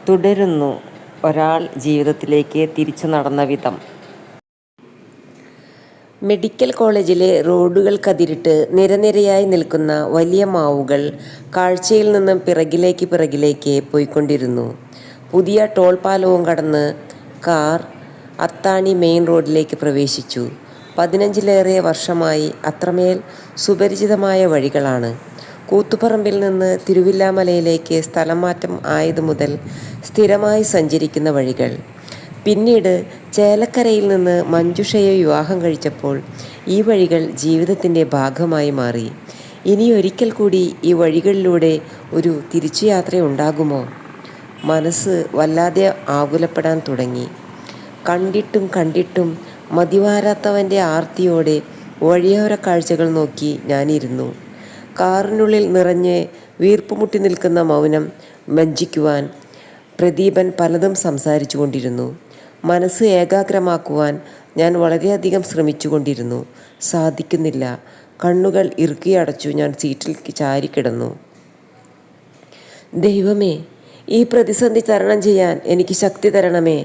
തുടരുന്നു ഒരാൾ ജീവിതത്തിലേക്ക് തിരിച്ചു നടന്ന വിധം. മെഡിക്കൽ കോളേജിലെ റോഡുകൾക്കതിരിട്ട് നിരനിരയായി നിൽക്കുന്ന വലിയ മാവുകൾ കാഴ്ചയിൽ നിന്നും പിറകിലേക്ക് പോയിക്കൊണ്ടിരുന്നു. പുതിയ ടോൾ പാലവും കടന്ന് കാർ അത്താണി മെയിൻ റോഡിലേക്ക് പ്രവേശിച്ചു. 15-ലേറെ വർഷമായി അത്രമേൽ സുപരിചിതമായ വഴികളാണ്. കൂത്തുപറമ്പിൽ നിന്ന് തിരുവില്ലാമലയിലേക്ക് സ്ഥലം മാറ്റം ആയതു മുതൽ സ്ഥിരമായി സഞ്ചരിക്കുന്ന വഴികൾ. പിന്നീട് ചേലക്കരയിൽ നിന്ന് മഞ്ജുഷയെ വിവാഹം കഴിച്ചപ്പോൾ ഈ വഴികൾ ജീവിതത്തിൻ്റെ ഭാഗമായി മാറി. ഇനിയൊരിക്കൽ കൂടി ഈ വഴികളിലൂടെ ഒരു തിരിച്ചുയാത്രയുണ്ടാകുമോ? മനസ്സ് വല്ലാതെ ആകുലപ്പെടാൻ തുടങ്ങി. കണ്ടിട്ടും മതിവാരാത്തവൻ്റെ ആർത്തിയോടെ വഴിയോര കാഴ്ചകൾ നോക്കി ഞാനിരുന്നു. കാറിനുള്ളിൽ നിറഞ്ഞ് വീർപ്പുമുട്ടി നിൽക്കുന്ന മൗനം ഭഞ്ജിക്കുവാൻ പ്രദീപൻ പലതും സംസാരിച്ചു കൊണ്ടിരുന്നു. മനസ്സ് ഏകാഗ്രമാക്കുവാൻ ഞാൻ വളരെയധികം ശ്രമിച്ചു കൊണ്ടിരുന്നു. സാധിക്കുന്നില്ല. കണ്ണുകൾ ഇറുക്കിയടച്ചു ഞാൻ സീറ്റിൽ ചാരിക്കിടന്നു. ദൈവമേ, ഈ പ്രതിസന്ധി തരണം ചെയ്യാൻ എനിക്ക് ശക്തി തരണമേ,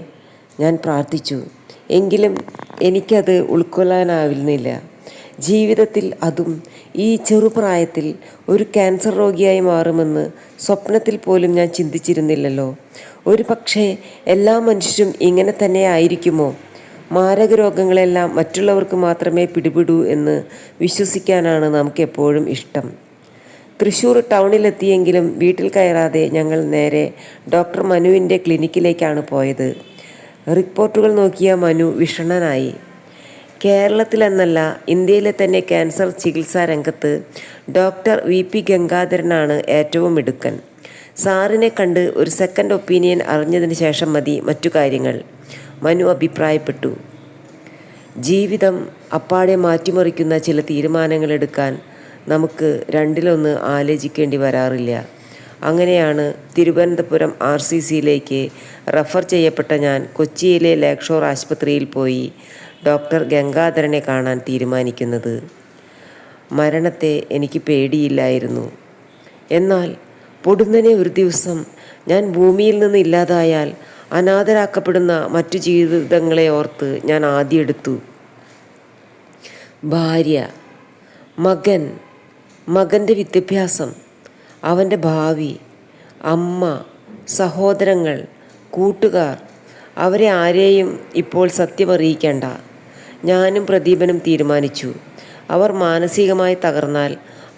ഞാൻ പ്രാർത്ഥിച്ചു. എങ്കിലും എനിക്കത് ഉൾക്കൊള്ളാനാവുന്നില്ല. ജീവിതത്തിൽ, അതും ഈ ചെറുപ്രായത്തിൽ, ഒരു ക്യാൻസർ രോഗിയായി മാറുമെന്ന് സ്വപ്നത്തിൽ പോലും ഞാൻ ചിന്തിച്ചിരുന്നില്ലല്ലോ. ഒരു പക്ഷേ എല്ലാ മനുഷ്യരും ഇങ്ങനെ തന്നെ ആയിരിക്കുമോ? മാരക രോഗങ്ങളെല്ലാം മറ്റുള്ളവർക്ക് മാത്രമേ പിടിപെടൂ എന്ന് വിശ്വസിക്കാനാണ് നമുക്കെപ്പോഴും ഇഷ്ടം. തൃശ്ശൂർ ടൗണിലെത്തിയെങ്കിലും വീട്ടിൽ കയറാതെ ഞങ്ങൾ നേരെ ഡോക്ടർ മനുവിൻ്റെ ക്ലിനിക്കിലേക്കാണ് പോയത്. റിപ്പോർട്ടുകൾ നോക്കിയ മനു വിഷണ്ണനായി. കേരളത്തിലെന്നല്ല, ഇന്ത്യയിലെ തന്നെ ക്യാൻസർ ചികിത്സാ രംഗത്ത് ഡോക്ടർ VP ഗംഗാധരനാണ് ഏറ്റവും മിടുക്കൻ. സാറിനെ കണ്ട് ഒരു സെക്കൻഡ് ഒപ്പീനിയൻ അറിഞ്ഞതിന് ശേഷം മതി മറ്റു കാര്യങ്ങൾ, മനു അഭിപ്രായപ്പെട്ടു. ജീവിതം അപ്പാടെ മാറ്റിമറിക്കുന്ന ചില തീരുമാനങ്ങളെടുക്കാൻ നമുക്ക് രണ്ടിലൊന്ന് ആലോചിക്കേണ്ടി വരാറില്ല. അങ്ങനെയാണ് തിരുവനന്തപുരം RCCയിലേക്ക് റഫർ ചെയ്യപ്പെട്ട ഞാൻ കൊച്ചിയിലെ ലേക്ഷോർ ആശുപത്രിയിൽ പോയി ഡോക്ടർ ഗംഗാധരനെ കാണാൻ തീരുമാനിക്കുന്നത്. മരണത്തെ എനിക്ക് പേടിയില്ലായിരുന്നു. എന്നാൽ പൊടുന്നനെ ഒരു ദിവസം ഞാൻ ഭൂമിയിൽ നിന്ന് ഇല്ലാതായാൽ അനാഥരാക്കപ്പെടുന്ന മറ്റു ജീവിതങ്ങളെ ഓർത്ത് ഞാൻ ആദ്യെടുത്തു. ഭാര്യ, മകൻ, മകൻ്റെ വിദ്യാഭ്യാസം, അവൻ്റെ ഭാവി, അമ്മ, സഹോദരങ്ങൾ, കൂട്ടുകാർ, അവരെ ആരെയും ഇപ്പോൾ സത്യമറിയിക്കേണ്ട. ഞാനും പ്രദീപനും തീരുമാനിച്ചു. അവർ മാനസികമായി തകർന്നാൽ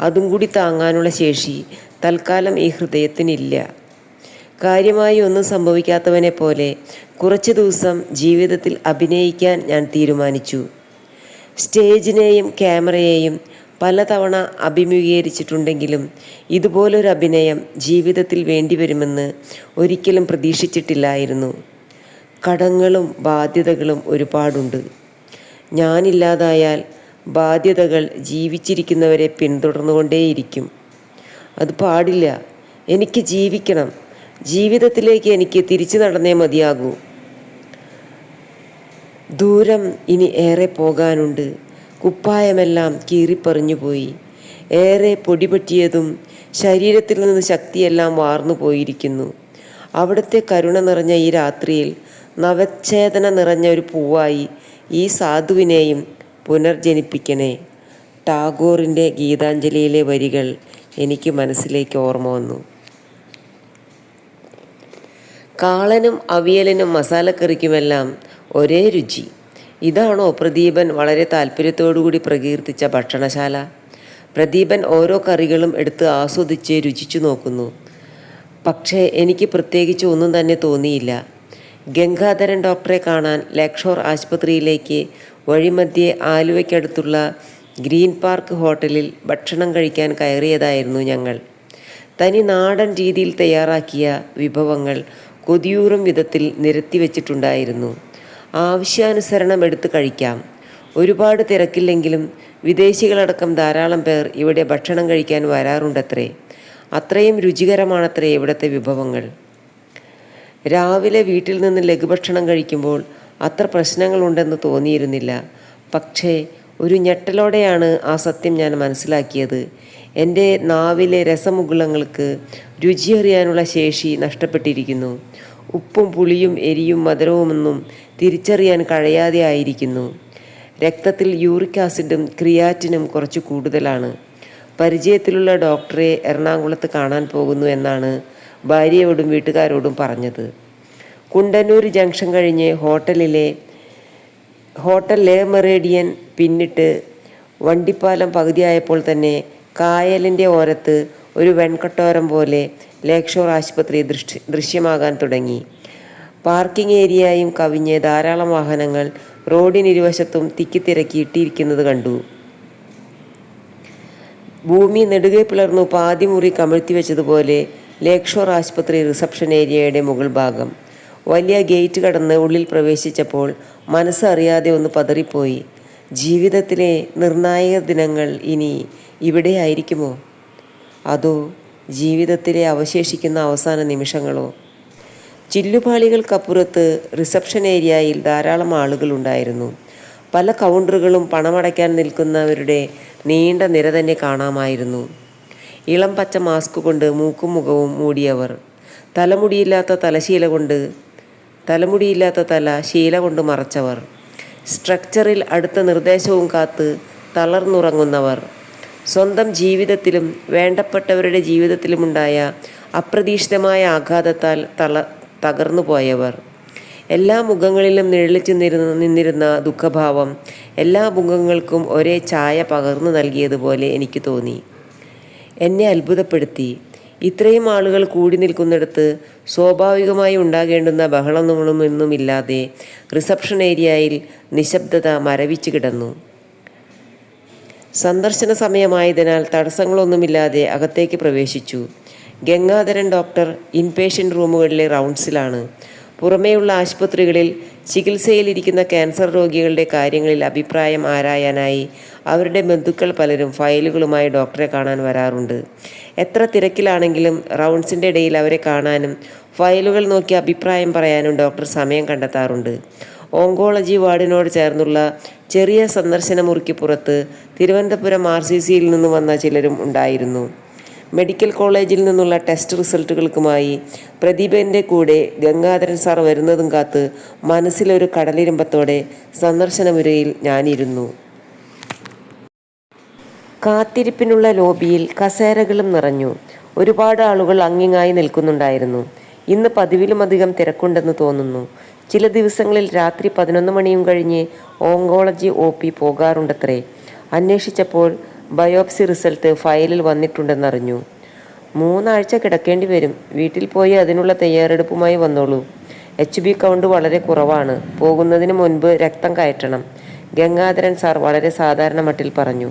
അതും കൂടി താങ്ങാനുള്ള ശേഷി തൽക്കാലം ഈ ഹൃദയത്തിനില്ല. കാര്യമായി ഒന്നും സംഭവിക്കാത്തവനെ പോലെ കുറച്ച് ദിവസം ജീവിതത്തിൽ അഭിനയിക്കാൻ ഞാൻ തീരുമാനിച്ചു. സ്റ്റേജിനെയും ക്യാമറയെയും പലതവണ അഭിമുഖീകരിച്ചിട്ടുണ്ടെങ്കിലും ഇതുപോലൊരു അഭിനയം ജീവിതത്തിൽ വേണ്ടിവരുമെന്ന് ഒരിക്കലും പ്രതീക്ഷിച്ചിട്ടില്ലായിരുന്നു. കടങ്ങളും ബാധ്യതകളും ഒരുപാടുണ്ട്. ഞാനില്ലാതായാൽ ബാധ്യതകൾ ജീവിച്ചിരിക്കുന്നവരെ പിന്തുടർന്നുകൊണ്ടേയിരിക്കും. അത് പാടില്ല. എനിക്ക് ജീവിക്കണം. ജീവിതത്തിലേക്ക് എനിക്ക് തിരിച്ചു നടന്നേ മതിയാകൂ. ദൂരം ഇനി ഏറെ പോകാനുണ്ട്. കുപ്പായമെല്ലാം കീറിപ്പറിഞ്ഞുപോയി. ഏറെ പൊടിപറ്റിയതും ശരീരത്തിൽ നിന്ന് ശക്തിയെല്ലാം വാർന്നു പോയിരിക്കുന്നു. അവിടുത്തെ കരുണ നിറഞ്ഞ ഈ രാത്രിയിൽ നവച്ഛേദന നിറഞ്ഞ ഒരു പൂവായി ഈ സാധുവിനെയും പുനർജനിപ്പിക്കണേ. ടാഗോറിൻ്റെ ഗീതാഞ്ജലിയിലെ വരികൾ എനിക്ക് മനസ്സിലേക്ക് ഓർമ്മ വന്നു. കാളനും അവിയലിനും മസാലക്കറിക്കുമെല്ലാം ഒരേ രുചി. ഇതാണോ പ്രദീപൻ വളരെ താല്പര്യത്തോടുകൂടി പ്രകീർത്തിച്ച ഭക്ഷണശാല? പ്രദീപൻ ഓരോ കറികളും എടുത്ത് ആസ്വദിച്ച് രുചിച്ചു നോക്കുന്നു. പക്ഷേ എനിക്ക് പ്രത്യേകിച്ച് ഒന്നും തന്നെ തോന്നിയില്ല. ഗംഗാധരൻ ഡോക്ടറെ കാണാൻ ലേക്ഷോർ ആശുപത്രിയിലേക്ക് വഴിമധ്യേ ആലുവയ്ക്കടുത്തുള്ള ഗ്രീൻ പാർക്ക് ഹോട്ടലിൽ ഭക്ഷണം കഴിക്കാൻ കയറിയതായിരുന്നു ഞങ്ങൾ. തനി നാടൻ രീതിയിൽ തയ്യാറാക്കിയ വിഭവങ്ങൾ കൊതിയൂറും വിധത്തിൽ നിരത്തി വച്ചിട്ടുണ്ടായിരുന്നു. ആവശ്യാനുസരണം എടുത്ത് കഴിക്കാം. ഒരുപാട് തിരക്കില്ലെങ്കിലും വിദേശികളടക്കം ധാരാളം പേർ ഇവിടെ ഭക്ഷണം കഴിക്കാൻ വരാറുണ്ടത്രേ. അത്രയും രുചികരമാണത്രേ ഇവിടുത്തെ വിഭവങ്ങൾ. രാവിലെ വീട്ടിൽ നിന്ന് ലഘുഭക്ഷണം കഴിക്കുമ്പോൾ അത്ര പ്രശ്നങ്ങളുണ്ടെന്ന് തോന്നിയിരുന്നില്ല. പക്ഷേ ഒരു ഞെട്ടലോടെയാണ് ആ സത്യം ഞാൻ മനസ്സിലാക്കിയത്. എൻ്റെ നാവിലെ രസമുകുളങ്ങൾക്ക് രുചിയറിയാനുള്ള ശേഷി നഷ്ടപ്പെട്ടിരിക്കുന്നു. ഉപ്പും പുളിയും എരിയും മധുരവുമൊന്നും തിരിച്ചറിയാൻ കഴിയാതെ ആയിരിക്കുന്നു. രക്തത്തിൽ യൂറിക് ആസിഡും ക്രിയാറ്റിനും കുറച്ച് കൂടുതലാണ്. പരിചയത്തിലുള്ള ഡോക്ടറെ എറണാകുളത്ത് കാണാൻ പോകുന്നു എന്നാണ് ഭാര്യയോടും വീട്ടുകാരോടും പറഞ്ഞത്. കുണ്ടന്നൂർ ജംഗ്ഷൻ കഴിഞ്ഞ് ഹോട്ടൽ ലേ മെറേഡിയൻ പിന്നിട്ട് വണ്ടിപ്പാലം പകുതിയായപ്പോൾ തന്നെ കായലിൻ്റെ ഓരത്ത് ഒരു വെൺകൊട്ടാരം പോലെ ലേക്ക് ഷോർ ആശുപത്രി ദൃശ്യമാകാൻ തുടങ്ങി. പാർക്കിംഗ് ഏരിയയും കവിഞ്ഞ് ധാരാളം വാഹനങ്ങൾ റോഡിനിരുവശത്തും തിക്കിത്തിരക്കി ഇട്ടിരിക്കുന്നത് കണ്ടു. ഭൂമി നെടുകെ പിളർന്നു പാതി മുറി കമിഴ്ത്തി വെച്ചതുപോലെ ലേക്ക് ഷോർ ആശുപത്രി റിസപ്ഷൻ ഏരിയയുടെ മുകൾ ഭാഗം. വലിയ ഗേറ്റ് കടന്ന് ഉള്ളിൽ പ്രവേശിച്ചപ്പോൾ മനസ്സ് അറിയാതെ ഒന്ന് പതറിപ്പോയി. ജീവിതത്തിലെ നിർണായക ദിനങ്ങൾ ഇനി ഇവിടെ ആയിരിക്കുമോ? അതോ ജീവിതത്തിലെ അവശേഷിക്കുന്ന അവസാന നിമിഷങ്ങളോ? ചില്ലുപാളികൾക്കപ്പുറത്ത് റിസപ്ഷൻ ഏരിയയിൽ ധാരാളം ആളുകളുണ്ടായിരുന്നു. പല കൗണ്ടറുകളും പണമടയ്ക്കാൻ നിൽക്കുന്നവരുടെ നീണ്ട നിര തന്നെ കാണാമായിരുന്നു. ഇളം പച്ച മാസ്ക് കൊണ്ട് മൂക്കും മുഖവും മൂടിയവർ, തലമുടിയില്ലാത്ത തല ശീല കൊണ്ട് മറച്ചവർ, സ്ട്രക്ചറിൽ അടുത്ത നിർദ്ദേശവും കാത്ത് തളർന്നുറങ്ങുന്നവർ, സ്വന്തം ജീവിതത്തിലും വേണ്ടപ്പെട്ടവരുടെ ജീവിതത്തിലുമുണ്ടായ അപ്രതീക്ഷിതമായ ആഘാതത്താൽ തകർന്നു പോയവർ. എല്ലാ മുഖങ്ങളിലും നിഴലിച്ചു നിന്നിരുന്ന ദുഃഖഭാവം എല്ലാ മുഖങ്ങൾക്കും ഒരേ ഛായ പകർന്നു നൽകിയതുപോലെ എനിക്ക് തോന്നി. എന്നെ അത്ഭുതപ്പെടുത്തി. ഇത്രയും ആളുകൾ കൂടി നിൽക്കുന്നിടത്ത് സ്വാഭാവികമായി ഉണ്ടാകേണ്ടുന്ന ബഹളങ്ങളൊന്നുമില്ലാതെ റിസപ്ഷൻ ഏരിയയിൽ നിശബ്ദത മരവിച്ചു കിടന്നു. സന്ദർശന സമയമായതിനാൽ തടസ്സങ്ങളൊന്നുമില്ലാതെ അകത്തേക്ക് പ്രവേശിച്ചു. ഗംഗാധരൻ ഡോക്ടർ ഇൻപേഷ്യൻ്റ് റൂമുകളിലെ റൗണ്ട്സിലാണ്. പുറമേയുള്ള ആശുപത്രികളിൽ ചികിത്സയിലിരിക്കുന്ന ക്യാൻസർ രോഗികളുടെ കാര്യങ്ങളിൽ അഭിപ്രായം ആരായാനായി അവരുടെ ബന്ധുക്കൾ പലരും ഫയലുകളുമായി ഡോക്ടറെ കാണാൻ വരാറുണ്ട്. എത്ര തിരക്കിലാണെങ്കിലും റൗണ്ട്സിൻ്റെ ഇടയിൽ അവരെ കാണാനും ഫയലുകൾ നോക്കി അഭിപ്രായം പറയാനും ഡോക്ടർ സമയം കണ്ടെത്താറുണ്ട്. ഓങ്കോളജി വാർഡിനോട് ചേർന്നുള്ള ചെറിയ സന്ദർശന മുറിക്ക് പുറത്ത് തിരുവനന്തപുരം RCCയിൽ നിന്ന് വന്ന ചിലരും ഉണ്ടായിരുന്നു. മെഡിക്കൽ കോളേജിൽ നിന്നുള്ള ടെസ്റ്റ് റിസൾട്ടുകൾക്കുമായി പ്രദീപൻ്റെ കൂടെ ഗംഗാധരൻ സാർ വരുന്നതും കാത്ത് മനസ്സിലൊരു കടലിരമ്പത്തോടെ സന്ദർശനമുറിയിൽ ഞാനിരുന്നു. കാത്തിരിപ്പിനുള്ള ലോബിയിൽ കസേരകളും നിറഞ്ഞു. ഒരുപാട് ആളുകൾ അങ്ങിങ്ങായി നിൽക്കുന്നുണ്ടായിരുന്നു. ഇന്ന് പതിവിലുമധികം തിരക്കുണ്ടെന്ന് തോന്നുന്നു. ചില ദിവസങ്ങളിൽ രാത്രി 11 മണിയും കഴിഞ്ഞ് ഓങ്കോളജി OP പോകാറുണ്ടത്രേ. അന്വേഷിച്ചപ്പോൾ ബയോപ്സി റിസൾട്ട് ഫയലിൽ വന്നിട്ടുണ്ടെന്നറിഞ്ഞു. 3 ആഴ്ച കിടക്കേണ്ടി വരും. വീട്ടിൽ പോയി അതിനുള്ള തയ്യാറെടുപ്പുമായി വന്നോളൂ. HB കൗണ്ട് വളരെ കുറവാണ്. പോകുന്നതിന് മുൻപ് രക്തം കയറ്റണം. ഗംഗാധരൻ സാർ വളരെ സാധാരണ മട്ടിൽ പറഞ്ഞു.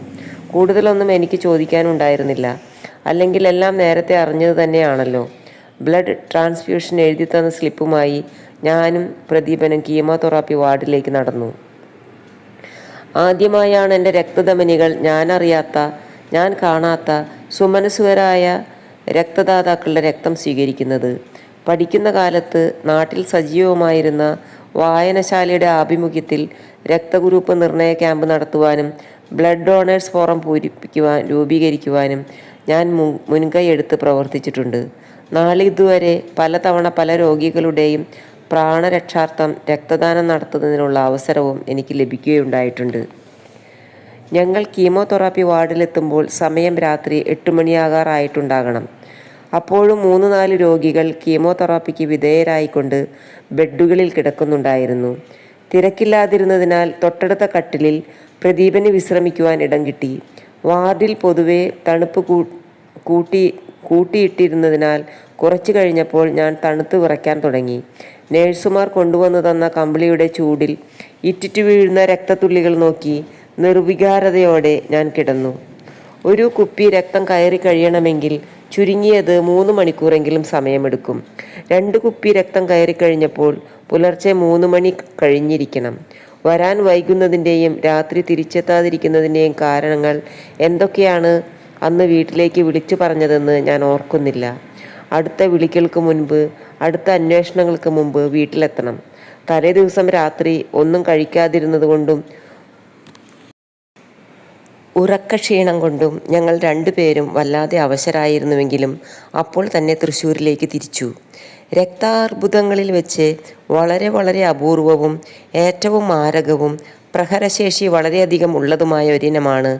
കൂടുതലൊന്നും എനിക്ക് ചോദിക്കാനുണ്ടായിരുന്നില്ല. അല്ലെങ്കിൽ എല്ലാം നേരത്തെ അറിഞ്ഞത് തന്നെയാണല്ലോ. ബ്ലഡ് ട്രാൻസ്ഫ്യൂഷൻ എഴുതി തന്ന സ്ലിപ്പുമായി ഞാനും പ്രദീപനും കീമോതെറാപ്പി വാർഡിലേക്ക് നടന്നു. ആദ്യമായാണ് എൻ്റെ രക്തധമനികൾ ഞാൻ കാണാത്ത സുമനസുഖരായ രക്തദാതാക്കളുടെ രക്തം സ്വീകരിക്കുന്നത്. പഠിക്കുന്ന കാലത്ത് നാട്ടിൽ സജീവമായിരുന്ന വായനശാലയുടെ ആഭിമുഖ്യത്തിൽ രക്തഗ്രൂപ്പ് നിർണയ ക്യാമ്പ് നടത്തുവാനും ബ്ലഡ് ഡോണേഴ്സ് ഫോറം രൂപീകരിക്കുവാനും ഞാൻ മുൻകൈ എടുത്ത് പ്രവർത്തിച്ചിട്ടുണ്ട്. നാളിതുവരെ പലതവണ പല രോഗികളുടെയും പ്രാണരക്ഷാർത്ഥം രക്തദാനം നടത്തുന്നതിനുള്ള അവസരവും എനിക്ക് ലഭിക്കുകയുണ്ടായിട്ടുണ്ട്. ഞങ്ങൾ കീമോതെറാപ്പി വാർഡിലെത്തുമ്പോൾ സമയം രാത്രി 8 മണിയാകാറായിട്ടുണ്ടാകണം. അപ്പോഴും 3-4 രോഗികൾ കീമോതെറാപ്പിക്ക് വിധേയരായിക്കൊണ്ട് ബെഡുകളിൽ കിടക്കുന്നുണ്ടായിരുന്നു. തിരക്കില്ലാതിരുന്നതിനാൽ തൊട്ടടുത്ത കട്ടിലിൽ പ്രദീപന് വിശ്രമിക്കുവാൻ ഇടം കിട്ടി. വാർഡിൽ പൊതുവെ തണുപ്പ് കൂട്ടിയിട്ടിരുന്നതിനാൽ കുറച്ചു കഴിഞ്ഞപ്പോൾ ഞാൻ തണുത്ത് വിറയ്ക്കാൻ തുടങ്ങി. നേഴ്സുമാർ കൊണ്ടുവന്നു തന്ന കമ്പിളിയുടെ ചൂടിൽ ഇറ്റിറ്റു വീഴുന്ന രക്തത്തുള്ളികൾ നോക്കി നിർവികാരതയോടെ ഞാൻ കിടന്നു. ഒരു കുപ്പി രക്തം കയറി കഴിയണമെങ്കിൽ ചുരുങ്ങിയത് 3 മണിക്കൂറെങ്കിലും സമയമെടുക്കും. 2 കുപ്പി രക്തം കയറി കഴിഞ്ഞപ്പോൾ പുലർച്ചെ 3 മണി കഴിഞ്ഞിരിക്കണം. വരാൻ വൈകുന്നതിൻ്റെയും രാത്രി തിരിച്ചെത്താതിരിക്കുന്നതിൻ്റെയും കാരണങ്ങൾ എന്തൊക്കെയാണ് അന്ന് വീട്ടിലേക്ക് വിളിച്ചു പറഞ്ഞതെന്ന് ഞാൻ ഓർക്കുന്നില്ല. അടുത്ത വിളികൾക്ക് മുൻപ്, അടുത്ത അന്വേഷണങ്ങൾക്ക് മുമ്പ് വീട്ടിലെത്തണം. തലേ ദിവസം രാത്രി ഒന്നും കഴിക്കാതിരുന്നത് കൊണ്ടും ഉറക്കക്ഷീണം കൊണ്ടും ഞങ്ങൾ 2 പേരും വല്ലാതെ അവശരായിരുന്നുവെങ്കിലും അപ്പോൾ തന്നെ തൃശ്ശൂരിലേക്ക് തിരിച്ചു. രക്താർബുദങ്ങളിൽ വെച്ച് വളരെ വളരെ അപൂർവവും ഏറ്റവും മാരകവും പ്രഹരശേഷി വളരെയധികം ഉള്ളതുമായ ഒരിനമാണ്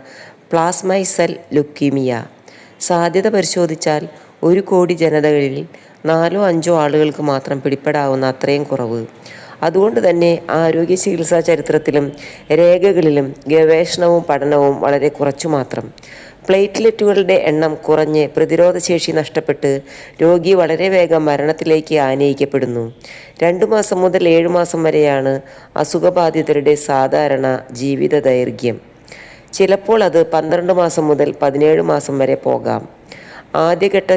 പ്ലാസ്മ സെൽ ലുക്കീമിയ. സാധ്യത പരിശോധിച്ചാൽ 1 കോടി ജനതകളിൽ 4-5 ആളുകൾക്ക് മാത്രം പിടിപ്പെടാവുന്ന അത്രയും കുറവ്. അതുകൊണ്ട് തന്നെ ആരോഗ്യ ചികിത്സാ ചരിത്രത്തിലും രേഖകളിലും ഗവേഷണവും പഠനവും വളരെ കുറച്ചു മാത്രം. പ്ലേറ്റ്ലെറ്റുകളുടെ എണ്ണം കുറഞ്ഞ് പ്രതിരോധശേഷി നഷ്ടപ്പെട്ട് രോഗി വളരെ വേഗം മരണത്തിലേക്ക് ആനയിക്കപ്പെടുന്നു. 2 മാസം മുതൽ 7 മാസം വരെയാണ് അസുഖബാധിതരുടെ സാധാരണ ജീവിത ദൈർഘ്യം. ചിലപ്പോൾ അത് 12 മാസം മുതൽ 17 മാസം വരെ പോകാം. ആദ്യഘട്ട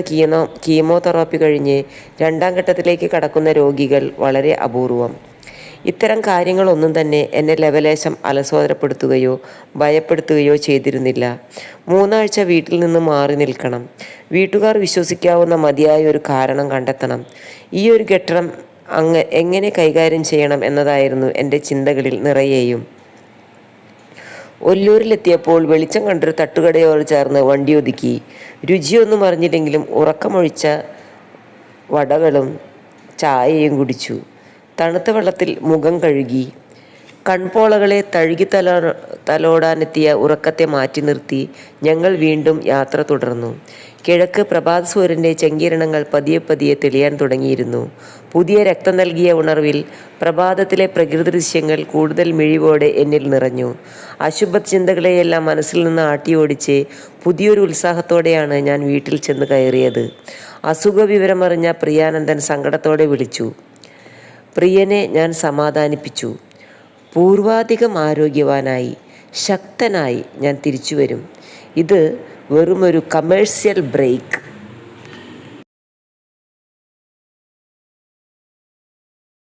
കീമോതെറാപ്പി കഴിഞ്ഞ് 2ാം ഘട്ടത്തിലേക്ക് കടക്കുന്ന രോഗികൾ വളരെ അപൂർവം. ഇത്തരം കാര്യങ്ങളൊന്നും തന്നെ എന്നെ ലവലേശം അലസോദരപ്പെടുത്തുകയോ ഭയപ്പെടുത്തുകയോ ചെയ്തിരുന്നില്ല. 3 ആഴ്ച വീട്ടിൽ നിന്ന് മാറി നിൽക്കണം. വീട്ടുകാർ വിശ്വസിക്കാവുന്ന മതിയായ ഒരു കാരണം കണ്ടെത്തണം. ഈ ഒരു ഘട്ടം എങ്ങനെ കൈകാര്യം ചെയ്യണം എന്നതായിരുന്നു എൻ്റെ ചിന്തകളിൽ നിറയെയും. ഒല്ലൂരിലെത്തിയപ്പോൾ വെളിച്ചം കണ്ടൊരു തട്ടുകടയോട് ചേർന്ന് വണ്ടി ഒതുക്കി. രുചിയൊന്നും അറിഞ്ഞില്ലെങ്കിലും ഉറക്കമൊഴിച്ച വടകളും ചായയും കുടിച്ചു. തണുത്ത വെള്ളത്തിൽ മുഖം കഴുകി. കൺപോളകളെ തഴുകി തലോടാനെത്തിയ ഉറക്കത്തെ മാറ്റി നിർത്തി ഞങ്ങൾ വീണ്ടും യാത്ര തുടർന്നു. കിഴക്ക് പ്രഭാത സൂര്യൻ്റെ ചെങ്കിരണങ്ങൾ പതിയെ പതിയെ തെളിയാൻ തുടങ്ങിയിരുന്നു. പുതിയ രക്തം നൽകിയ ഉണർവിൽ പ്രഭാതത്തിലെ പ്രകൃതി ദൃശ്യങ്ങൾ കൂടുതൽ മിഴിവോടെ എന്നിൽ നിറഞ്ഞു. അശുഭ ചിന്തകളെയെല്ലാം മനസ്സിൽ നിന്ന് ആട്ടിയോടിച്ച് പുതിയൊരു ഉത്സാഹത്തോടെയാണ് ഞാൻ വീട്ടിൽ ചെന്ന് കയറിയത്. അസുഖ വിവരമറിഞ്ഞ പ്രിയാനന്ദൻ സങ്കടത്തോടെ വിളിച്ചു. പ്രിയനെ ഞാൻ സമാധാനിപ്പിച്ചു. പൂർവാധികം ആരോഗ്യവാനായി ശക്തനായി ഞാൻ തിരിച്ചു വരും. ഇത് വെറുമൊരു കമേഴ്സ്യൽ ബ്രേക്ക്